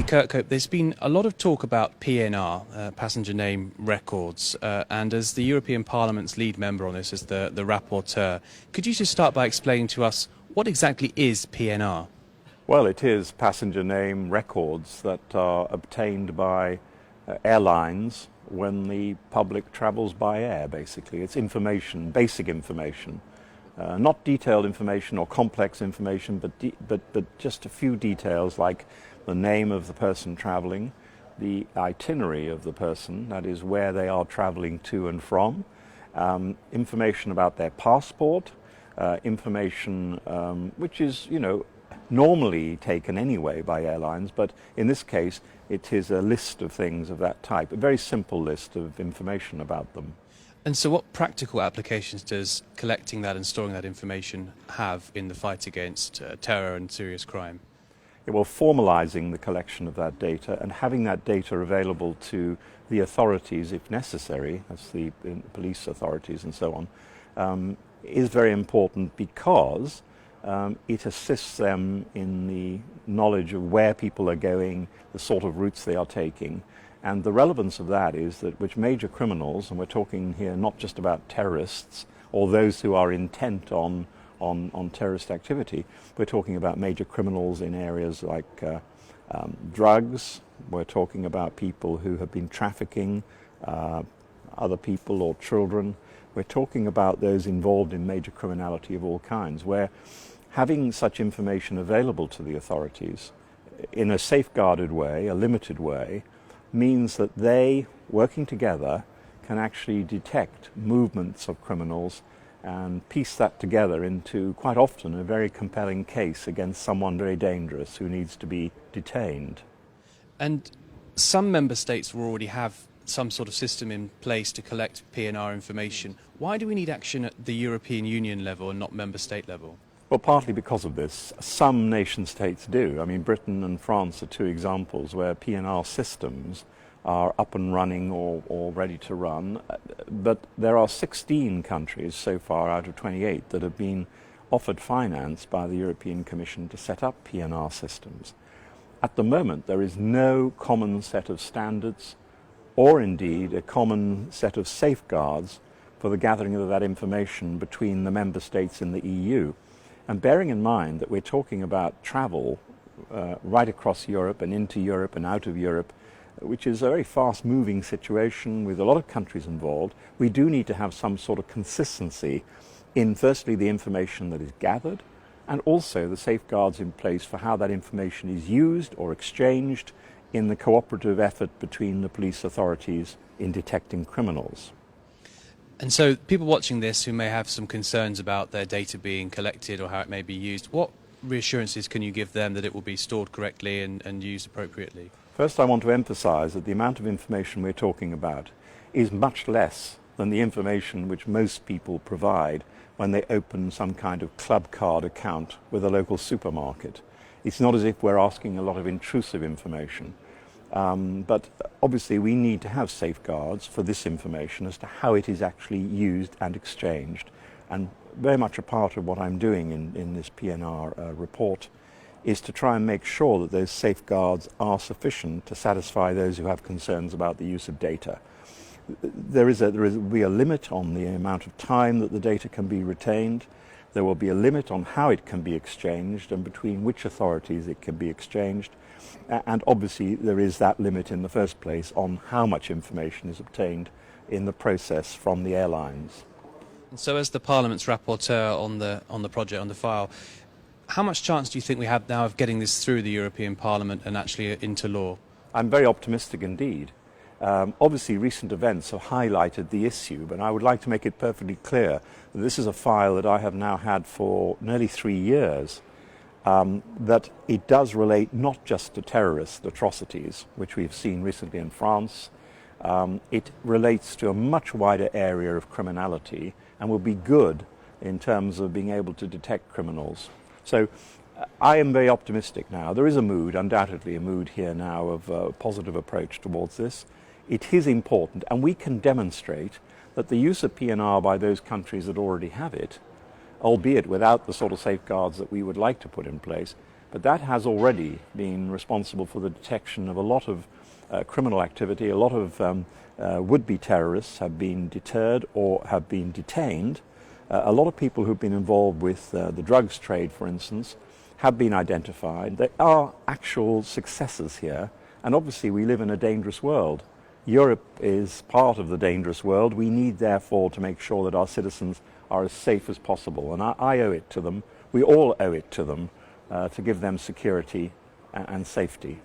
Kirkhope, there's been a lot of talk about PNR, Passenger Name Records, and as the European Parliament's lead member on this, as the rapporteur, could you just start by explaining to us what exactly is PNR? Well, it is passenger name records that are obtained by airlines when the public travels by air, basically. It's information, basic information. Not detailed information or complex information, but just a few details like the name of the person traveling, the itinerary of the person, that is where they are traveling to and from, information about their passport, information which is, normally taken anyway by airlines, but in this case it is a list of things of that type, a very simple list of information about them. And so what practical applications does collecting that and storing that information have in the fight against terror and serious crime? Well, formalizing the collection of that data and having that data available to the authorities if necessary, that's the police authorities and so on, is very important because it assists them in the knowledge of where people are going, the sort of routes they are taking. And the relevance of that is that which major criminals, and we're talking here not just about terrorists or those who are intent on terrorist activity, we're talking about major criminals in areas like drugs, we're talking about people who have been trafficking other people or children, we're talking about those involved in major criminality of all kinds, where having such information available to the authorities in a safeguarded way, a limited way, means that they, working together, can actually detect movements of criminals and piece that together into, quite often, a very compelling case against someone very dangerous who needs to be detained. And some member states will already have some sort of system in place to collect PNR information. Why do we need action at the European Union level and not member state level? Well, partly because of this. Some nation states do. I mean, Britain and France are two examples where PNR systems are up and running or ready to run. But there are 16 countries so far out of 28 that have been offered finance by the European Commission to set up PNR systems. At the moment, there is no common set of standards or indeed a common set of safeguards for the gathering of that information between the member states in the EU. And bearing in mind that we're talking about travel right across Europe and into Europe and out of Europe, which is a very fast-moving situation with a lot of countries involved, we do need to have some sort of consistency in, firstly, the information that is gathered, and also the safeguards in place for how that information is used or exchanged in the cooperative effort between the police authorities in detecting criminals. And so people watching this who may have some concerns about their data being collected or how it may be used, what reassurances can you give them that it will be stored correctly and used appropriately? First, I want to emphasize that the amount of information we're talking about is much less than the information which most people provide when they open some kind of club card account with a local supermarket. It's not as if we're asking a lot of intrusive information. But obviously we need to have safeguards for this information as to how it is actually used and exchanged. And very much a part of what I'm doing in this PNR report is to try and make sure that those safeguards are sufficient to satisfy those who have concerns about the use of data. There will be a limit on the amount of time that the data can be retained. There will be a limit on how it can be exchanged and between which authorities it can be exchanged. And obviously there is that limit in the first place on how much information is obtained in the process from the airlines. And so as the Parliament's rapporteur on the project, on the file, how much chance do you think we have now of getting this through the European Parliament and actually into law? I'm very optimistic indeed. Obviously recent events have highlighted the issue, but I would like to make it perfectly clear that this is a file that I have now had for nearly 3 years. That it does relate not just to terrorist atrocities, which we've seen recently in France. It relates to a much wider area of criminality and will be good in terms of being able to detect criminals. So I am very optimistic now. There is a mood, undoubtedly a mood here now of a positive approach towards this. It is important, and we can demonstrate that the use of PNR by those countries that already have it, albeit without the sort of safeguards that we would like to put in place, but that has already been responsible for the detection of a lot of criminal activity. A lot of would-be terrorists have been deterred or have been detained. A lot of people who've been involved with the drugs trade, for instance, have been identified. There are actual successes here, and obviously we live in a dangerous world. Europe is part of the dangerous world. We need, therefore, to make sure that our citizens are as safe as possible, and I owe it to them, we all owe it to them, to give them security and safety.